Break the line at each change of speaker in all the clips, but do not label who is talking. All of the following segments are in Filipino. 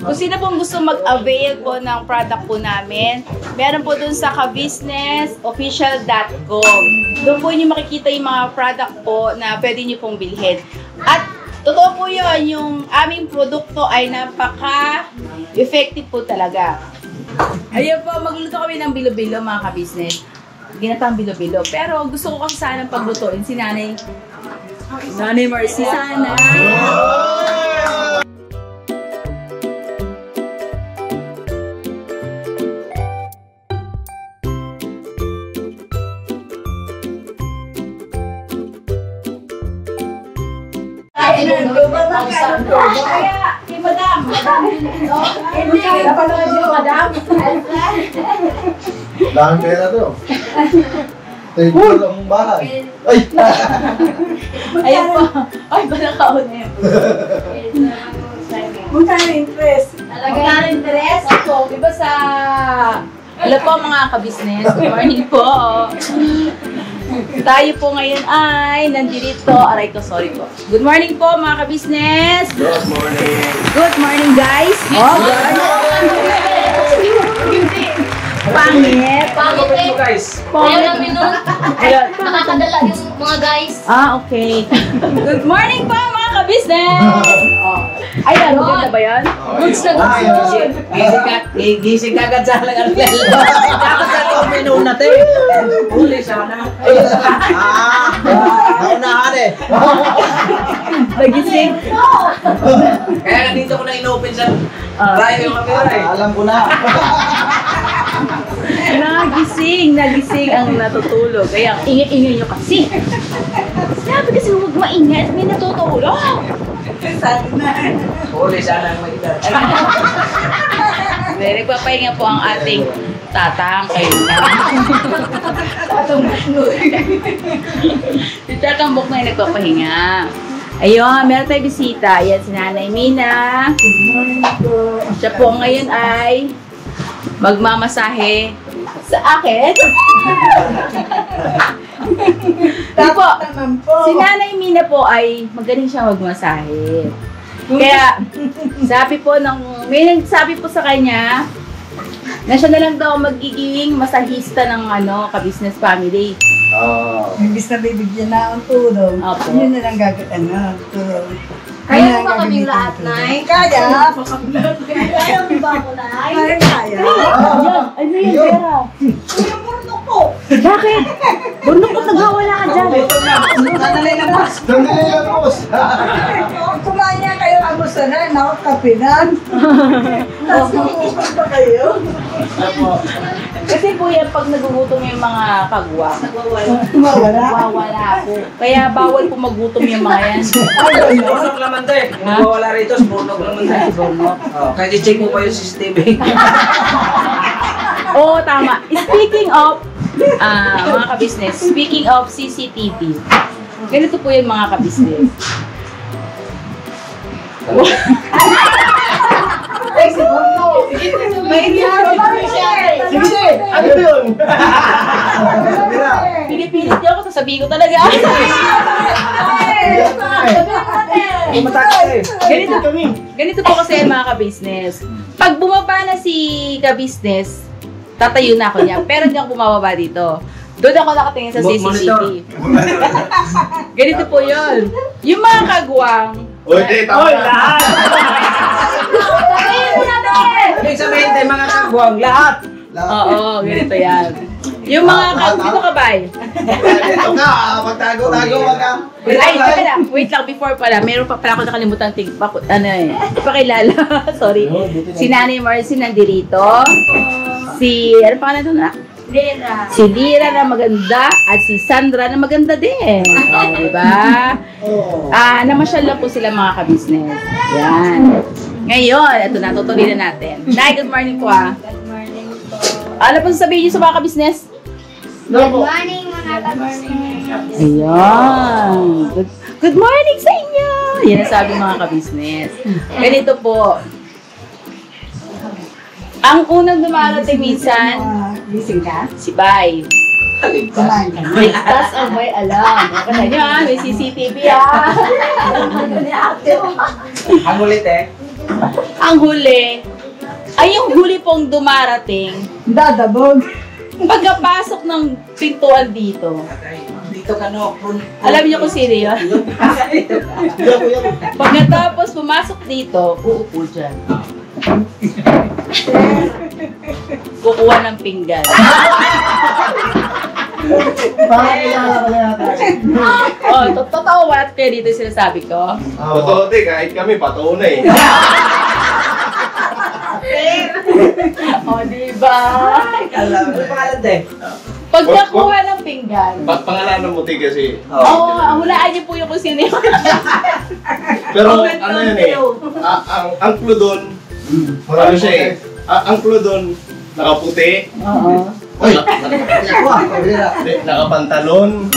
Kung sino pong gusto mag-avail po ng product po namin, meron po dun sa kabusinessofficial.com. Doon po niyo makikita yung mga product po na pwede niyo pong bilhin. At totoo po yun, yung aming produkto ay napaka-effective po talaga. Ayun po, magluluto kami ng bilo-bilo mga ka-business. Ginatang bilo-bilo. Pero gusto ko kasi sanang paglutuin si Nanay Mercy sana. Kaya, kay Madam. Hindi, napanood yung Madam.
Dahil pera to. Tayo ko lang mong bahay. Ay!
Ayun po. Ay, bala ka ulit.
Magkano interest?
Magkano interest? Opo, diba sa... Hello po mga ka-business. Good morning po. Tayo po ngayon ay nandito. Aray ko, sorry po. Good morning po mga ka-business.
Good morning.
Good morning guys. Oh, Pangit.
Pangit eh.
Pangit.
Ayaw namin nun.
Ayun.
Nakakadala yung mga guys.
Ah, okay. Good morning po mga ka-business. Oh. Ay, maganda ba yan?
Goods na goods yun.
Gising ka agad sa lang. Dapat sa ito menu natin. Huli sana.
Naunahan eh.
Nagising.
Kaya nga dito ko na in-open sa drive yung camera eh.
Alam ko na.
Nagising ang natutulog. Kaya ingay-ingay nyo kasi. Sabi kasi huwag maingay at may natutulog.
Huli sana ang mag-ilan.
Nagpapahinga po ang ating tatang kayo na. Si Tatang Bok na yung nagpapahinga. Ayun, meron tayong bisita. Ayan si Nanay Mina.
Good morning po.
Siya po ngayon ay magmamasahe sa akin. po,
Naman po.
si Nanay Mina po ay magaling siya magmasahe. Kaya, sabi po may nagsabi po sa kanya na siya na lang daw magiging masahista ng ka-business family.
Imbis na bibigyan na ang tulong,
Opo.
yun na lang gagawin tulong.
Kaya mo ba kaming lahat, Nay?
Kaya.
Kaya mo ba ako, Nay?
Kaya.
Ano yung pera?
Kuya, murnok po.
Bakit? Bundok ko nagwawala ka dyan.
Nadalay na boss.
Nandito yung boss.
Kumain niya kayo ang gusto na, nakakapinan. Tapos makukupan pa kayo.
Kasi po yan, pag nagugutom yung mga kagwa,
Mawala.
wawala po. Kaya bawal po magutom yung mga yan.
Burnog naman to eh. Kung mawala rito, burnog naman to. Kahit i-check mo pa yung CCTV.
Oo, tama. Speaking of, mga ka-business, speaking of CCTV, ganito po yung mga ka-business.
Sige, ano yun?
Pinipilit niyo ako, sasabihin ko talaga. Ganito po kasi yung mga ka-business. Pag bumaba na si ka-business, tatayo na ako niya. Pero hindi ako bumababa dito. Doon ako nakatingin sa CCTV. Ganito po yun. Yung mga kagwang,
Uy, di, tama na.
Ibig sabihin tayo mga kagwang, lahat.
oo, ganito yan. Yung mga dito ka ba?
Ito ka, magtago-tago ka.
Ay, teka lang. Wait lang, before pala. Meron pa pala ako nakalimutan ipakilala. Sorry. Si Nanay Mercy nandirito. Ano pa na doon na?
Lera.
Si Lira na maganda at si Sandra na maganda din. Diba? Namasyal lang po sila mga ka-business. Yan. Ngayon, ito na, tutuloy na natin. Nay, good morning po
Good morning po.
Ano po sasabihin niyo sa mga ka-business?
Good morning, mga ka-business.
Ayan. Good morning sa inyo! Yan ang sabi mga ka-business. Ganito po. Ang unang dumarating minsan,
Gising ka?
si Bay.
Kumain ka.
Ligtas ang may alam. Kasi nyo may CCTV
Ang ulit eh.
Ang huli, ay yung huli pong dumarating,
Dadabog.
pagkapasok ng pintuan dito.
Dito ka no.
Alam niyo kung sino yun? Pagkatapos pumasok dito, uupo dyan. Kukuha ng pinggan.
Bakit kilala ka na yata?
Oh, totoo what kaya dito yung sinasabi ko?
Totoo, te, kahit kami, patuo na eh.
Oh, diba?
Ano pangalan te?
Pagkakuha ng pinggan.
Pangalanan mo, te, kasi.
Oo, hulaan niyo po yung kung sino yun.
Pero
Comment
ano
down
yun eh,
below.
ang clue doon, ano siya eh, ang clue doon, nakaputi,
Oo.
Uy! Ako ah! Kabila.
nakapantalon,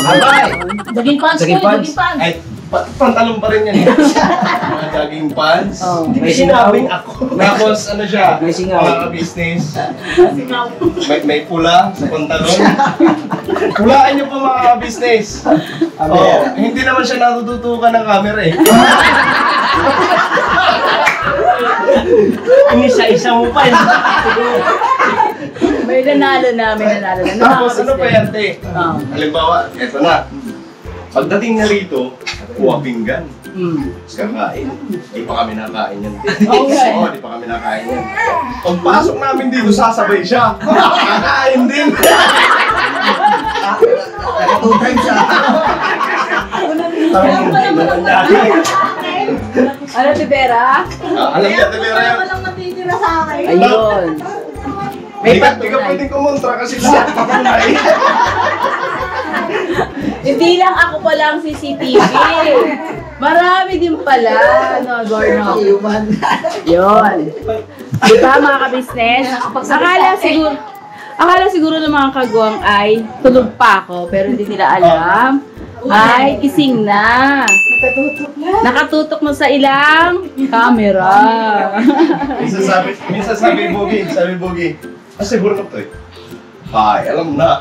Daging pants ko, daging pants.
ay, pantalon pa rin yan eh. Mga jogging pants.
Oh.
Hindi ko sinabing ako. Tapos ano siya,
May singaw.
mga business. May pula sa pantalon. Pulaan niyo po mga business. Oh, hindi naman siya natututukan ng camera eh.
Isa-isa mo pa.
May nanalo na, may nanalo na.
Tapos ano pa yan, te?
Oh.
Halimbawa, eto na. Pagdating niya rito, kuha pinggan.
Mm.
Kakain. Di pa kami nakain yan.
Okay.
Oo, di pa kami nakain yan. Pagpasok namin dito, sasabay siya. Kakain din.
Naka 2 times siya.
Ano, Tibera?
Alam niya, Tibera yan.
Walang matitira sa akin.
Ayun. May
Di ka
patunay.
pwedeng kumontra kasi siya patunay.
Hindi lang ako pala ang CCTV. Marami din pala, no, Gorno.
Human.
Yun. Di ba, mga ka-business? Akala siguro ng mga kagwang ay tulog pa ako, pero hindi nila alam. Ay, gising na. Nakatutok na sa ilang camera.
Minsan sabi Bogi, siguro na to eh. Ay, alam na.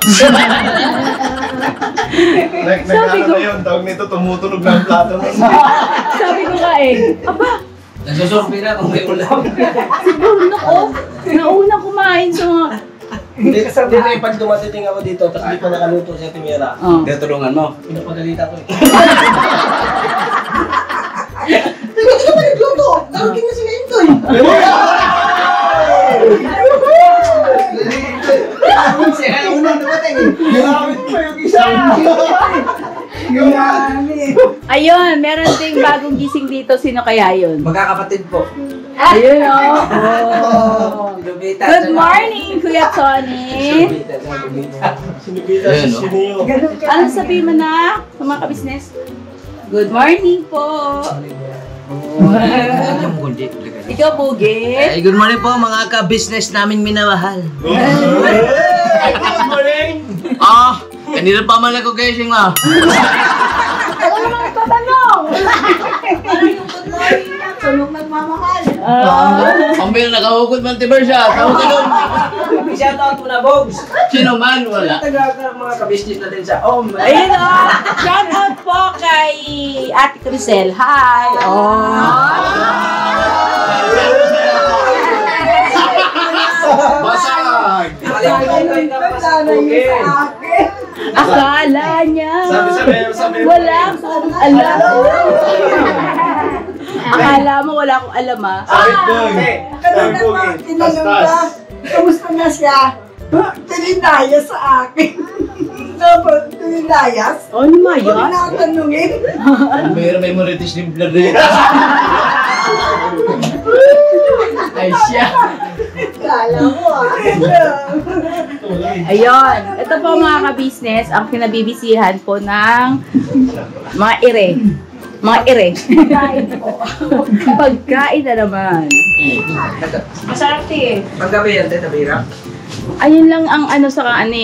Nagkano na yun, tawag nito, tumutunog na ang plato.
Sabi ko nga eh, aba,
Nagsusurvey na kung may ulam.
siguro na ko, nauna kumain sa mga...
Hindi kasi pag dumatiting ako dito, tapos di pa nakaluto si Ate Mira.
Oh.
Hindi, tulungan mo. Pinapagalita ko eh.
Tingnan ka ba nagluto? Tawagin na sila ito eh. Unang dumating eh. Ginamit pa yung isa.
Ayun, meron ding bagong gising dito. Sino kaya yun?
Magkakapatid po.
Ayun, oh.
Lubita.
Good morning, Kuya Tony.
Sinibita si Sineo.
Ano sabihin mo na sa mga ka-business? Good morning po. Ikaw, Bugi.
Ay, good morning po mga ka-business namin minamahal.
Good morning!
Ah, kanina pa man ako gising ah.
Ano naman tatanong?
Parang yung good morning na, tulog nagmamahal.
Ang bilang nakahukod man tibar siya. Tawag ka doon. Shout out mo na, Bogs. Sino man, wala. Tagal mga ka-business natin sa
Ayun o. Shout out po kay Ate Crisel. Hi.
Basag!
Sana yun sa akin.
Akala niya.
Sabi.
Wala akong alam. Akala mo wala akong alam ah.
Sabi Bogi.
Kanina pa, tinanong ka, kamusta na siya? Tininayas sa akin. Dapat tininayas?
Ano ma
Huwag
yan?
na tanungin.
Mayroon may moritis ni blood rin. Ay siya.
Kala mo ah.
Ayun. Ito po mga ka-business, ang kinabibisihan po ng mga ire. Mga ire. Pagkain na naman. Masarap eh.
Paggabi yan, Teta Bira.
Ayun lang ang ano sa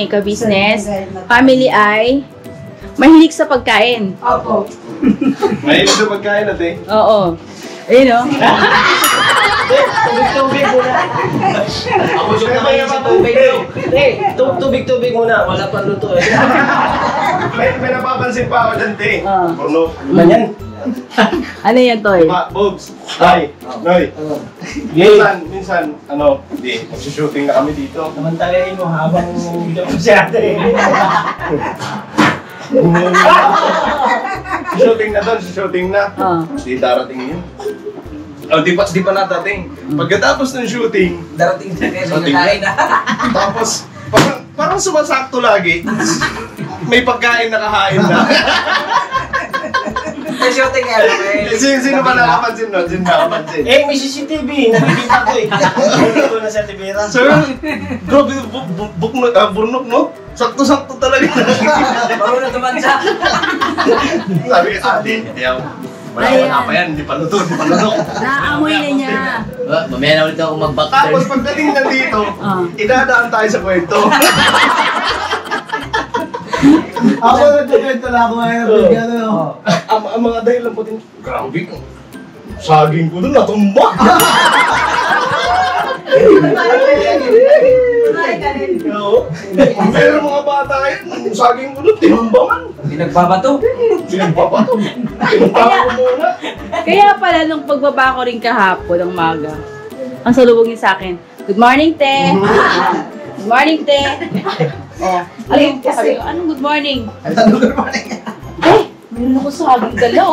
ka-business. Family ay mahilig sa pagkain.
Opo.
May ito pagkain natin.
Oo. Ayun o.
Ako yung naman yung sa tubig. Tubig muna. Wala pa luto eh.
May napapansin pa ako dyan, te.
Ah.
Bruno.
Ano yan?
Ano yan, Toy?
Bobs. Ay, Noy. Minsan, hindi, magsushooting na kami dito.
Samantalahin mo habang video ko siya ate.
Shooting na doon, shooting na. Di darating yun. Di pa nadating. Pagkatapos ng shooting,
Darating na kayo.
Darating na. Tapos, parang sumasakto lagi. May pagkain nakahain na.
May shooting nga naman.
Sino ba nakapansin nun? Sino nakapansin?
May CCTV. Nakikita ko eh. Ito na sa Tibera.
Sir, grabe, burnok, no? Sakto-sakto talaga.
Baro na naman siya.
Sabi ka, ate, ayaw. Wala pa yan, hindi pa luto.
Naamoy na niya.
Mamaya na ulit ako mag-backstart.
Tapos pagdating na dito, idadaan tayo sa kwento.
Ako nagkukwento na ako ngayon.
Ang mga dahilan po din, grabe, saging ko doon natumba. Pero mga bata yun, saging ko doon, tinumbangan.
Pinagbabato.
Tinumbabato muna.
Kaya pala nung pagbaba ko rin kahapon ng maga, ang salubog niya sa akin, "Good morning, te." "Good morning, te." Oh, alin sabi ko, "Anong good morning?"
Ano good morning?
Meron ako saging dalaw.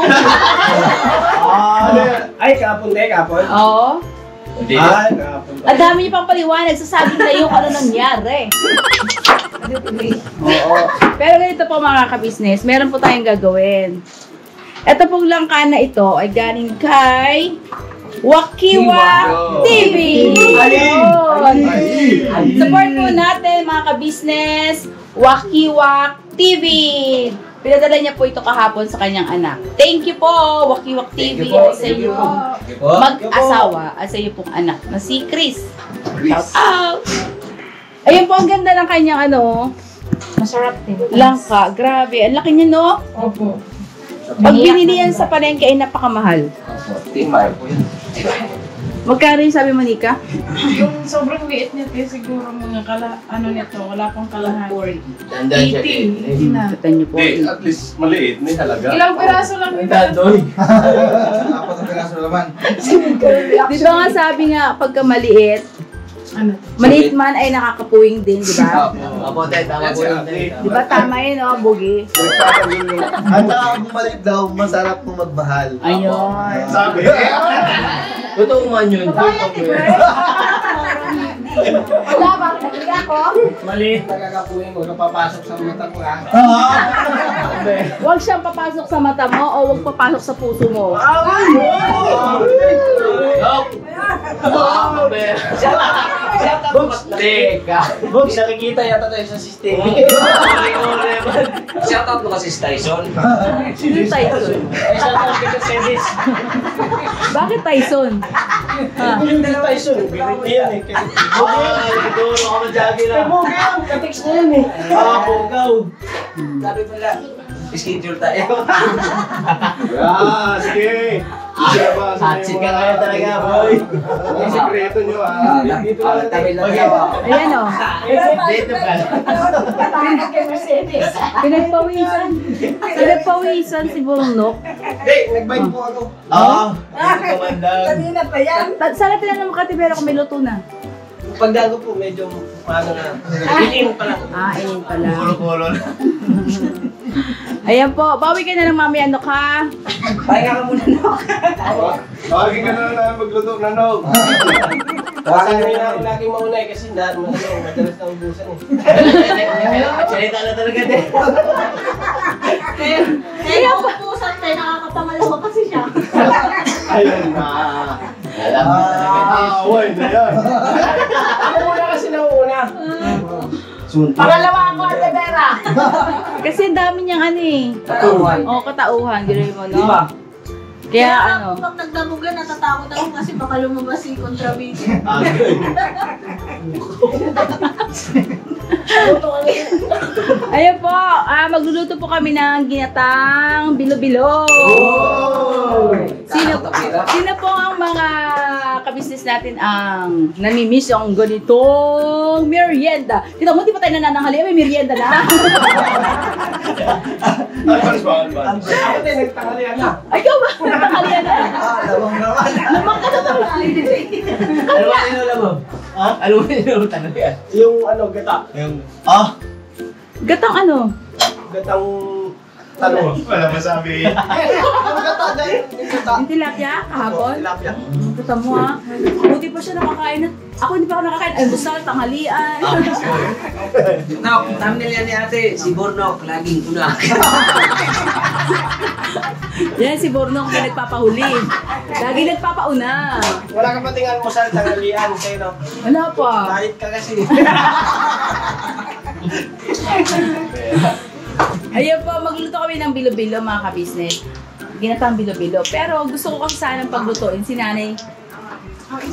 Ay, kapon tayo, kapon.
Oo.
Ay, kapon.
Ang dami niyo pang paliwanag sa saging na yung ano nangyari. Oo. Pero ganito po mga ka-business, meron po tayong gagawin. Ito pong langka na ito ay galing kay Wakiwa TV. Ayun. Support po natin mga ka-business, Wakiwa TV. Pinadala niya po ito kahapon sa kanyang anak. Thank you po, Wakiwak TV, at sa iyo mag-asawa at sa iyo pong anak na si Chris. Shout out! Ayun po, ang ganda ng kanyang
Masarap din.
langka. Grabe, ang laki niya, no?
Opo.
Pag binili yan sa palengke ay napakamahal.
Timay po yun.
Magkano yung sabi mo, Nika?
Yung sobrang liit nito, siguro mga nito, wala pang kalahati.
Tandaan siya.
80 na.
Katan niyo po.
Hindi, at least maliit, may halaga.
Ilang piraso lang nito.
Dadoy.
Apat na piraso naman.
Di ba nga sabi nga, pagka maliit,
Ano?
maliit man ay nakakapuwing din, di ba?
Apo tayo, tama po yun.
Di ba tama yun, no, Bugi?
Ang nakakabumalik daw, masarap kung magmahal.
Ayun.
Sabi,
Totoo man yun.
Wala ba? Nagli ako?
Maliit, nagkakapuhin mo, napapasok sa mata ko ha.
Huwag siyang papasok sa mata mo o huwag papasok sa puso mo.
Bogs, nakikita yata tayo sa system. Shoutout mo kasi si Tyson.
Sino yung Tyson?
Shoutout kay Mercedes.
Bakit Tyson? Ha?
Yung si Tyson, birit niya yan eh. Siguro ako na-jaggy na. Bogaw, ka-text na yan eh. Bogaw. Sabi pala, schedule tayo.
sige.
Hatsit ka kaya talaga, boy.
Ang sikreto nyo, ha?
Dito lang tayo lang.
Ayan o.
Dito pa.
Pinagpawisan si Burnok.
Hindi, nag-bind po ako.
Kanina pa yan.
Sana tinanong mo Katibera kung may luto na.
Pagdago po, medyo paano na. Inin pa lang.
Ayun pala.
Kulo-kulo na.
Ayan po, bawi ka na ng mami, ano ka?
Pahinga ka muna na.
Tawagin ka na magluto na, no?
Tawagan na rin ako laging maunay kasi madalas na ubusan eh. Salita na talaga din.
Kaya pupusan tayo, nakakapangalawa kasi siya.
Ayun na.
Alam mo talaga.
Away na yan.
Ako muna kasi nauuna.
Pangalawa ako, Ate Vera.
Kasi ang dami niyang ano eh.
Katauhan.
Oo, katauhan, gano'n mo, no?
Di ba?
Kaya ano,
Pag nagdabugan, natatakot ako kasi baka lumabas si kontrabisi.
ayun po, magluluto po kami ng ginatang bilo-bilo. Sino po ang mga kabisnes natin ang namimiss ang ganitong merienda. Kita mo, di pa tayo nanananghali, may merienda na.
Advance ba? Advance.
Ako din, nagtanghalian na.
Ay, ikaw ba? Nananghalian na.
Lamang naman.
Lamang ka na talaga.
Ano ba inulam mo? Ha? Ano ba inulam tanghalian? Yung ano, gata.
Yung,
Gatang ano?
Gatang...
ano? Wala masabi.
Yung tilapia, kahapon?
Tilapia.
Kita mo ha. Buti pa siya nakakain. Ako hindi pa ako nakakain. Almusal, tanghalian.
Now, thumbnail yan ni ate, si Bornok, laging una.
Yan, si Bornong na nagpapahuli. Lagi nagpapauna.
Wala ka pating almusal, tanghalian, kayo no?
Wala pa.
Kahit ka kasi.
Ayun po, magluto kami ng bilo-bilo mga ka-business. Ginatang bilo-bilo. Pero gusto ko kasi sanang paglutuin si Nanay.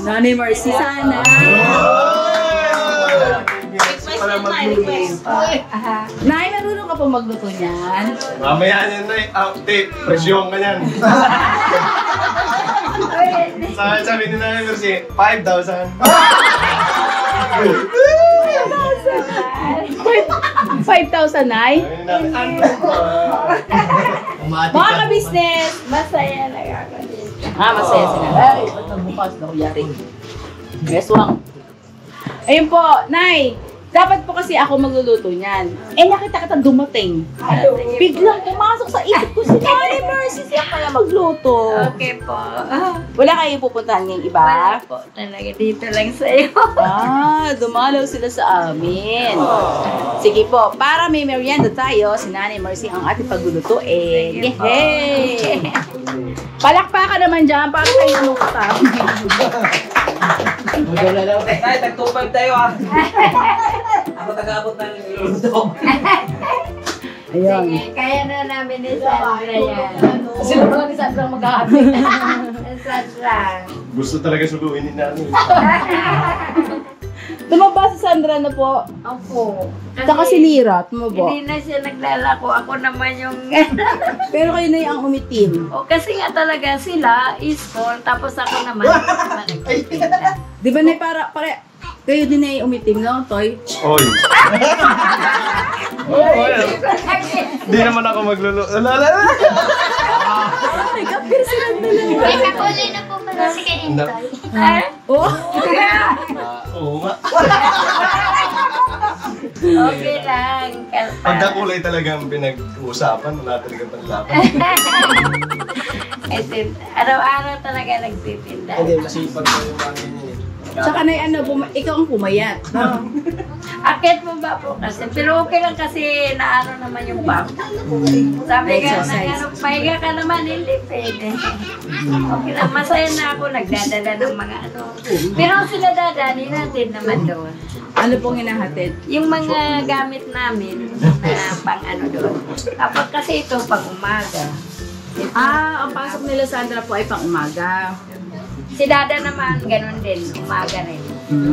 Nanay Marcy sana.
Request yan na, request.
Nay, marunong ka po magluto niyan.
Mamaya yan na tape. Presyon ka yan. Sabi ni Nanay Mercy, 5,000.
5,000, Nay? Mga ka-business,
Masaya na ako.
masaya sila. Ay, ba't nagbukas na kuyari? Beswang. Ayun po, Nay. Dapat po kasi ako magluluto niyan. Eh, nakita kita dumating. Biglang pumasok sa isip ko si Nanay Mercy. Siya kaya magluto.
Okay po.
Wala kayong pupuntahan ngayong iba?
Wala po. Talaga dito lang sa'yo.
Dumalaw sila sa amin. Sige po, para may merienda tayo, si Nanay Mercy ang ating paglulutuin. Yehey! Palakpakan naman dyan para kayo namukta.
Magdala lang tayo. Tayo, tag-2.5 tayo ah. Ako taga-abot na ng iluluto.
Ayun.
Sige, kaya na namin ni Sandra yan.
Sino ba ni Sandra mag-aabi?
Sandra.
Gusto talaga suluin ni Nanay.
Tumaba si Sandra na po.
Opo.
Saka si Lira, tumaba.
Hindi na siya naglalako. Ako naman yung...
Pero kayo na yung umitim.
o kasi nga talaga sila is small. Tapos ako naman. nagtitinda.
Di ba na pare, kayo din na yung umitim, no, Toy?
Oy. Hindi naman ako magluluto.
Ay, kapir sila nila.
May kakulay na po pala si Karintoy.
Oh!
Oo nga.
Okay lang.
Pagkakulay talaga ang pinag-uusapan, wala talaga panlaban.
Araw-araw talaga nagtitinda.
Hindi, masipag ko yung mga ganyan eh.
Tsaka na ikaw ang pumayat.
Akit mo ba po kasi? Pero okay lang kasi naano naman yung bang. Sabi ka na gano'ng pahiga ka naman, hindi pwede. Okay lang, masaya na ako nagdadala ng mga ano. Pero sila dadali natin naman doon.
Ano pong hinahatid?
Yung mga gamit namin na pang ano doon. Tapos kasi ito pag umaga.
Ang pasok nila Sandra po ay pang umaga.
Si Dada naman, ganun din, umaga rin.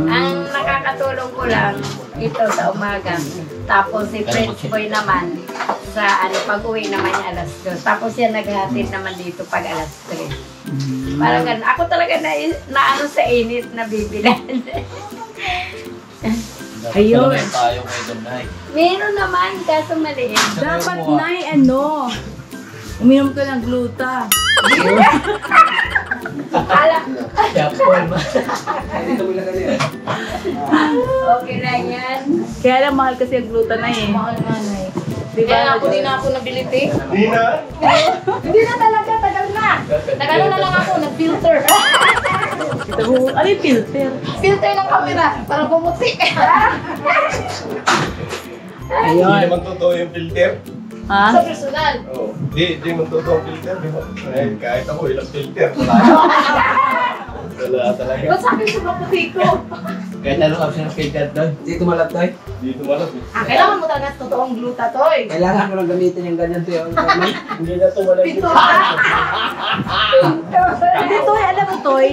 Ang nakakatulong ko lang, ito sa umaga. Tapos si Prince Boy naman, sa pag-uwi naman niya alas 2. Tapos siya naghatid naman dito pag alas 3. Parang ganun. Ako talaga na ano sa init na bibilan.
Ayun.
Tayo kayo doon, Nay.
Meron naman, kaso maliit.
Dapat uminom ka ng gluta.
Ala,
Kaya Paul, dito mo lang ganyan.
okay lang yan.
Kaya lang mahal kasi ang gluta na eh.
Mahal nanay.
Diba?
Kaya ako din ako nabiliti.
Hindi na.
Hindi na talaga, tagal na. Nagano na lang ako, nag-filter.
Ano yung filter?
Filter ng camera, para pumuti.
Hindi naman totoo yung filter.
Ha?
Sa personal.
Oo. Hindi naman totoo ang filter. Di ba? Eh, kahit ako ilang filter. Wala talaga.
Ba't sa akin sobrang puti ko?
Kahit ano ka siya ng filter doon. Dito malat tayo.
Dito malap eh.
Kailangan mo talaga totoong gluta, Toy.
Kailangan mo lang gamitin yung ganyan tayo. Hindi na ito wala
Pito.
Hindi, Toy, alam mo, Toy.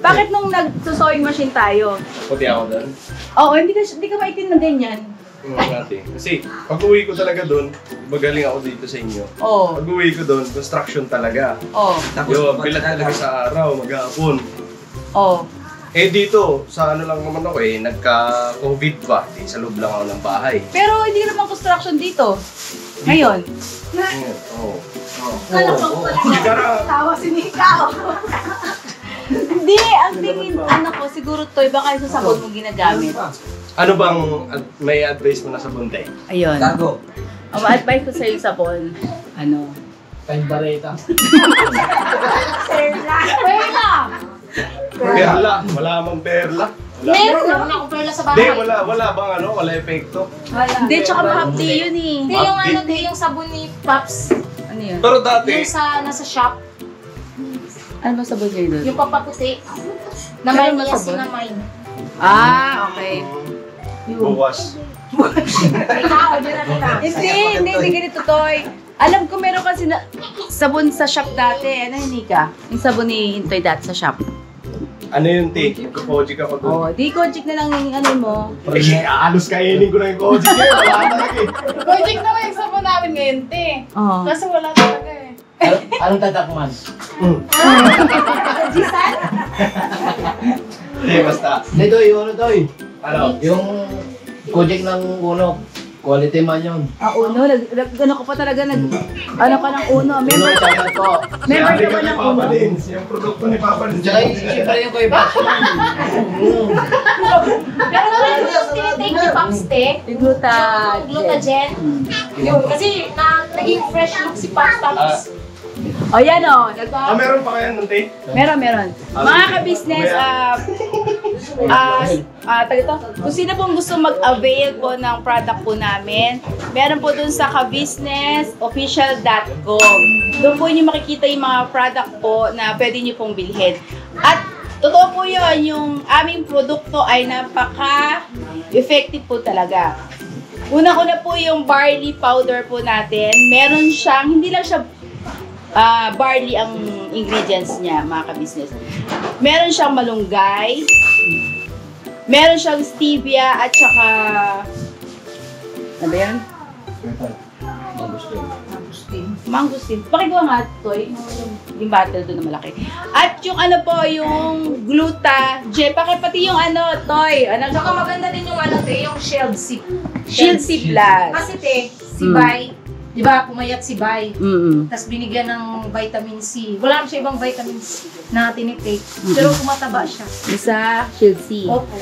Bakit nung nag-sewing machine tayo?
Puti ako doon.
Oo, hindi ka maitin na ganyan.
Natin. Kasi pag uwi ko talaga doon, magaling ako dito sa inyo.
Oo.
Pag uwi ko doon, construction talaga.
Oo.
Yo, bilat talaga sa araw, mag-aapon.
Oh.
Eh dito, sa ano lang naman ako nagka-COVID pa. Sa loob lang ako ng bahay.
Pero hindi naman construction dito. Ngayon.
Oo.
Tawa si Nika.
Hindi, ang tingin, ano ko, siguro toy, baka yung sabon mo ginagamit.
Ano bang may advice mo na sa bunte?
Ayun.
Cargo.
Ang advice ko sa yung sabon, ano?
Time bareta.
Perla. Wala mang perla.
Meron naman akong perla sa
Hindi,
bahay.
wala bang wala epekto.
Hindi, tsaka mahapdi yun eh.
Hindi yung ano, di yung sabon ni Pops.
Ano yun?
Pero dati,
Yung nasa shop.
Ano ba sabon niya doon?
Yung papaputi. Na
Ano
may
ba sabon?
niacinamide.
Ah, okay.
buwas.
Ikaw, di na nila.
Hindi ganito, Toy. Alam ko meron kasi na, sabon sa shop dati. Ano yun, Nika? Yung sabon ni Toy dati sa shop.
Ano yung tea? Kukoji ka pa doon.
Oh, di Kojic na lang yung ano mo.
Alos kainin ko na yung koji ko. Wala talaga eh.
Project naman yung sabon namin ngayon, te.
Oh.
Kasi wala talaga eh.
Anong tatakman?
Hindi, basta.
Dito, yung
Ano?
Yung project ng quality man yun.
Uno, ano ko pa talaga ano ka ng Uno. Member
Shoutout po.
ka pa ng Uno.
Lins. Yung produkto ni Papa Lins.
Tsaka siyempre yung Kuya Box.
Pero naman yung tinitake ni Pops, te.
Yung Glutagen.
Glutagen. Yun, kasi naging fresh look si Pops. Tapos,
O yan o.
Meron pa kaya nun, te?
Meron. Mga ka-business, kung sino pong gusto mag-avail po ng product po namin, meron po dun sa kabusnessofficial.com. Doon po nyo makikita yung mga product po na pwede nyo pong bilhin. At totoo po yun, yung aming produkto ay napaka-effective po talaga. Unang-una po yung barley powder po natin. Meron siyang, hindi lang siya barley ang ingredients niya, mga ka-business. Meron siyang malunggay, meron siyang stevia, at saka, ano ba yan? Mangosteen. Pakigawa nga, Toy. Yung bottle doon na malaki. At yung ano po, yung Glutagen. Pati yung ano, Toy. Ano,
saka maganda din yung ano, te, yung Shield Sip.
Shield Sea Plus.
Kasi, te, si Bai, di ba, pumayat si Bai.
Mm-mm.
Tapos binigyan ng vitamin C. Wala naman siya ibang vitamins na tinitake. Pero tumataba siya.
Isa, Shield Sea.
Opo.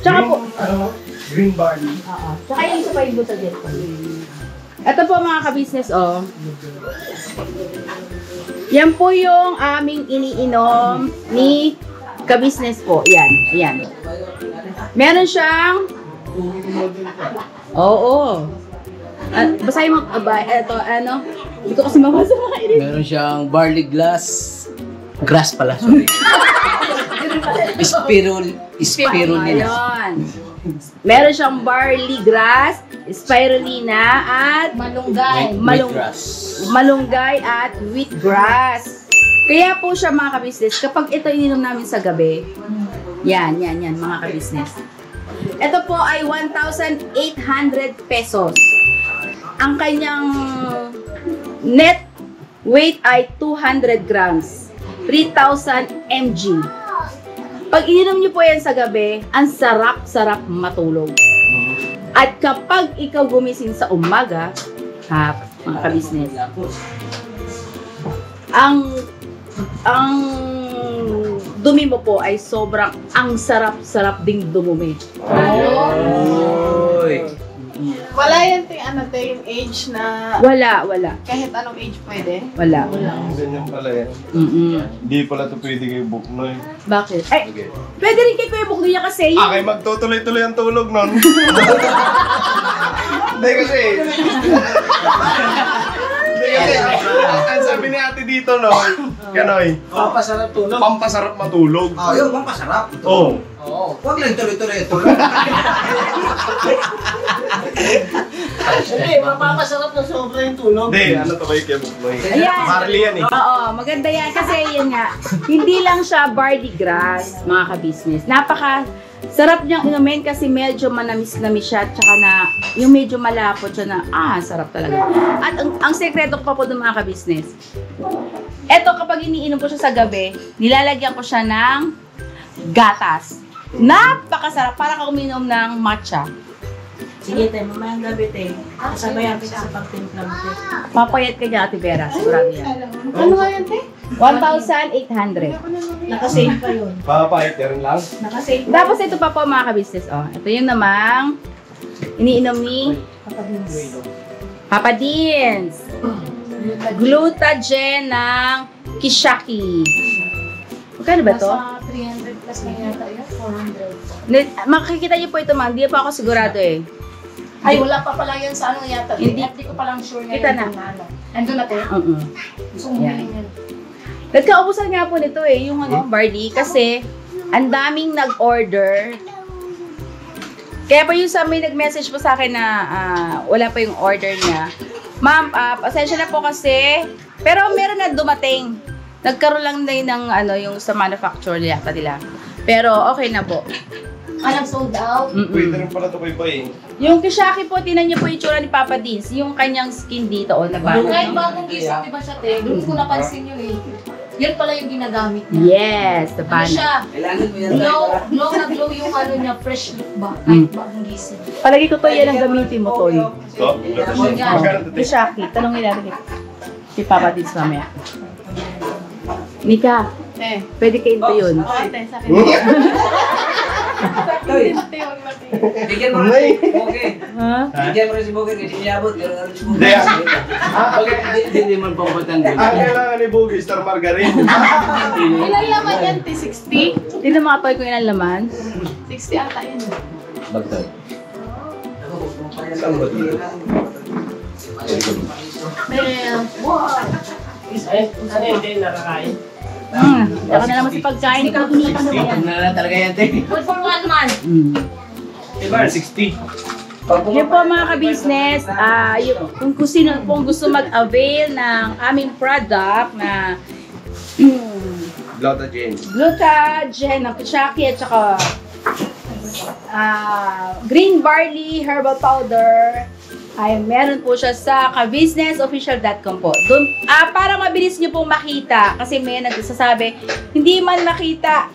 Tsaka po,
Green barley.
tsaka yung isa pa yung Glutagen po. Ito po mga ka-business, oh. Yan po yung aming iniinom ni ka-business po. Yan, ayan. Meron siyang, oo. Basahin mo, ito, ano, hindi ko kasi mabasa mga inis.
Meron siyang barley grass pala, sorry. Spirulina.
Ayun. Meron siyang barley grass, spirulina, at
Malunggay.
malunggay at wheatgrass. Kaya po siya mga ka-business, kapag ito ininom namin sa gabi, yan mga ka-business. Ito po ay 1,800 pesos. Ang kanyang net weight ay 200 grams, 3,000 mg. Pag ininom niyo po yan sa gabi, ang sarap-sarap matulog. At kapag ikaw gumising sa umaga, mga ka-business, ang dumi mo po ay sobrang, ang sarap-sarap ding dumumi.
Oy.
Wala yan, te, ano, te, yung age na
Wala.
kahit anong age pwede.
Wala.
Ganyan pala yan. Hindi pala ito pwede kayo book no eh.
Bakit? Ay, pwede rin kay Kuya Bukno niya kasi
Kay magtutuloy-tuloy ang tulog nun. Hindi kasi. Ang sabi ni ate dito, no? Kanoy.
Papasarap tulog.
Pampasarap matulog.
Yun, pampasarap.
Oo.
Huwag lang tuloy-tuloy.
Hindi, mapapasarap na sobra yung tulog.
Hindi, ano to ba yung kebok mo?
Ayan.
Marley yan eh.
Oo, maganda yan. Kasi yun nga, hindi lang siya barley grass, mga ka-business. Sarap niyang inumin kasi medyo manamis-namis siya. Tsaka na, yung medyo malapot siya na, sarap talaga. At ang sekreto pa po ng mga ka-business, Eto, kapag iniinom ko siya sa gabi, nilalagyan ko siya ng gatas. Napakasarap, para ka uminom ng matcha.
Sige, tayo, mamayang gabi, tayo. Kasabayan kita sa pagtimpla mo, tayo.
Papayat ka niya, Ate Vera. Sigurado yan.
Ano nga yan, te?
1,800.
Nakasave pa yun.
Papahit ka rin lang.
Nakasave pa.
Tapos ito pa po mga ka-business. Oh. Ito yung namang iniinom ni Papa Deans. Glutagen ng Kishaki. Magkano ba to?
Nasa 300 plus na yata yun. 400.
Makikita niyo po ito, ma'am. Hindi pa ako sigurado eh.
Ay, wala pa pala yan sa ano yata.
Hindi.
Hindi ko palang sure ngayon.
Kita na.
kung ano. Andun na, tayo. Gusto mo
Yan.
yan.
Nagkaubusan nga po nito eh, yung barley. Kasi, ang daming nag-order. Kaya pa yung may nag-message po sa akin na wala pa yung order niya. Ma'am, pasensya na po kasi. Pero meron na dumating. Nagkaroon lang na yun ng yung sa manufacturer yata nila. Pero okay na po.
Anong sold out?
Pwede rin pala ito kay
Yung Kishaki po, tinan niyo po yung tsura ni Papa Deans. Yung kanyang skin dito, nabago.
Kahit bagong gising, di ba siya, te? Doon ko napansin yun eh. Yan pala yung ginagamit niya.
Yes, the
Ano
banner.
siya?
Kailangan mo yan.
Glow na glow yung ano niya, fresh look ba? Kahit bagong gising.
Palagi ko to yan ang gamitin mo, Toy.
Ito? Magkano ito?
Kishaki, tanongin natin si Papa Deans mamaya. Nika, pwede kayo ito yun.
Ate, sa akin.
Bigyan mo rin si Boge.
Ha?
Bigyan mo rin si Boge. Kasi niabot. Gano'n si Boge.
Hindi.
Hindi man pampatang din.
Ang kailangan ni Boogie, Star Margarine.
Ilan laman yan, te? 60?
Tingnan mga Toy kung ilan laman.
60 ata yan.
Bagtay.
Saan ba dito?
Saka na naman sa pagkain. Ikaw
Itom na lang talaga yan, te.
Good for 1 month.
Diba? 60.
Yun po mga ka-business, kung sino pong gusto mag-avail ng aming product na
Glutagen.
Glutagen ng Kishaki at saka green barley herbal powder, ay meron po siya sa kabusinessofficial.com po. Doon, para mabilis nyo pong makita, kasi may nagsasabi, hindi man makita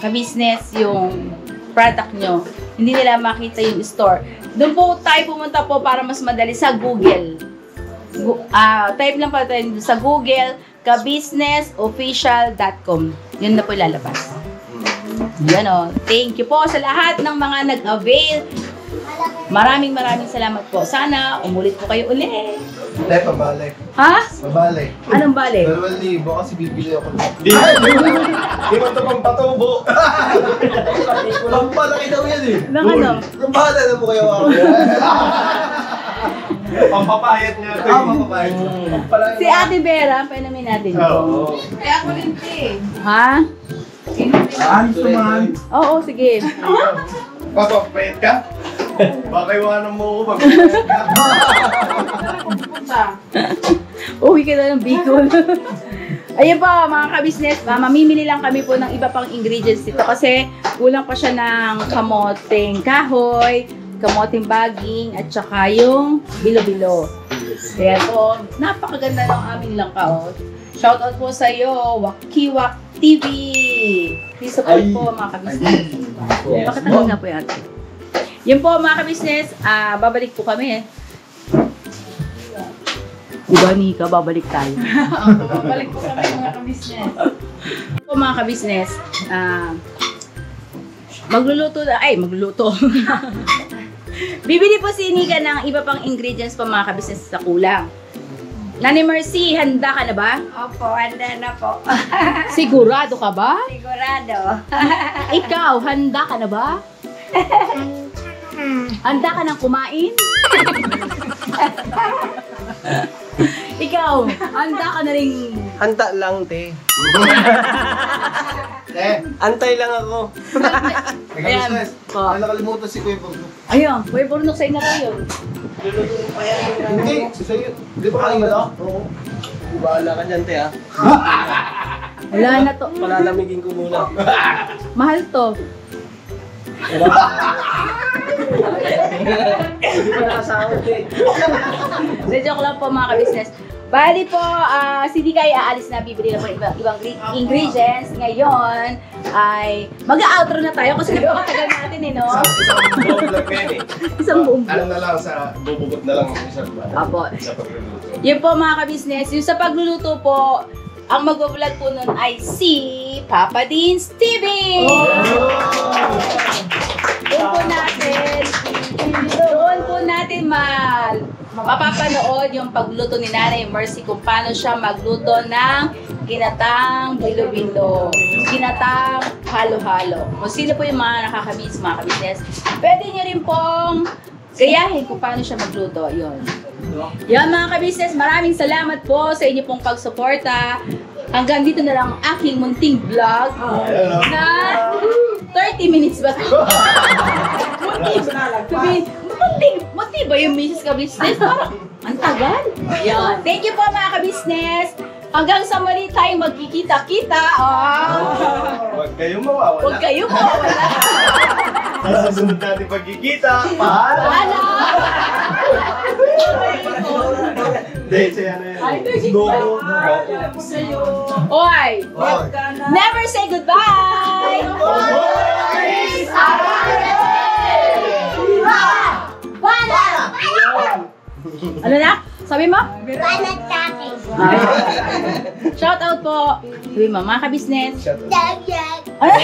ka-business yung product nyo, hindi nila makita yung store. Doon po tayo pumunta po para mas madali sa Google. Type lang pa tayo sa Google, kabusinessofficial.com. Yun na po ilalabas. Yan o. Thank you po sa lahat ng mga nag-avail. Maraming salamat po. Sana umulit po kayo ulit.
Hindi, pabalik.
Ha?
Pabalik.
Anong balik?
2,000 kasi bibili ako.
Di mo ito pang patubo.
Pampalaki daw yan eh.
Nang ano?
Nang bahala na mo kayo ako.
Pampapayat niya ito.
Mapapayag.
Si Ate Vera, panamin natin ito.
Oo.
Kaya ako rin, te.
Ha?
Sumahan.
Oo, sige.
Papapayat ka? Baka iwanan mo ako pag
Uwi ka na ng Bicol. Ayun po, mga ka-business, mamimili lang kami po ng iba pang ingredients dito kasi kulang pa siya ng kamoteng kahoy, kamoteng baging, at saka yung bilo-bilo. Kaya po, napakaganda ng aming langka. Oh. Shoutout po sa iyo, Wakiwak TV. Please support po mga ka-business. Pakatawag nga po yan. Yun po mga ka-business, babalik po kami. Diba, Nika, babalik tayo.
Balik po kami mga ka-business.
Po mga ka-business, magluluto. Bibili po si Nika ng iba pang ingredients pa mga ka-business sa kulang. Nani Mercy, handa ka na ba?
Opo, handa na po.
Sigurado ka ba?
Sigurado.
Ikaw, handa ka na ba? Handa ka nang kumain? Ikaw, handa ka na rin.
Hanta lang, te. Antay lang ako.
Ayan. Po.
Ay, nakalimutan si Kuya Pag.
Ayun, Kuya Burnok, sa'yo na kayo.
Hindi, sa'yo. Di ba kanina na? Oo.
Bahala ka dyan, te, ha?
Wala na to.
Palalamigin ko muna.
Mahal to.
Hindi pa nakasahod, te.
Joke lang po mga ka-business. Bali po, si Dika ay aalis na, bibili na po ibang ingredients. Ngayon ay mag-outro na tayo kasi napakatagal natin no?
Isang buong vlog na yan
Isang buong
Alam na lang sa bubugot na lang isang
Apo.
sa pagluluto.
Yun po mga ka-business, yung sa pagluluto po, ang mag-vlog po nun ay si Papa Dean's TV! Doon po natin mapapanood yung pagluto ni Nanay Mercy kung paano siya magluto ng ginatang bilo-bilo, ginatang halo-halo. Kung sino po yung mga nakakamiss, mga ka-business, pwede nyo rin pong gayahin kung paano siya magluto. Yun. Yan mga ka-business, maraming salamat po sa inyo pong pagsuporta. Hanggang dito na lang ang aking munting vlog na 30 minutes ba? Munti ba yung Mrs. Ka-Business? Parang ang tagal. Yan. Thank you po mga ka-business. Hanggang sa muli tayong magkikita-kita.
Huwag kayong mawawala.
Huwag kayong mawawala.
Sa susunod natin pagkikita. Paalam! Hindi, siya na yan. Go!
Oy! Never say goodbye! Ano na? Sabi mo? Shout out po. Sabi mo, mga ka-business.
Shut up.
Ano?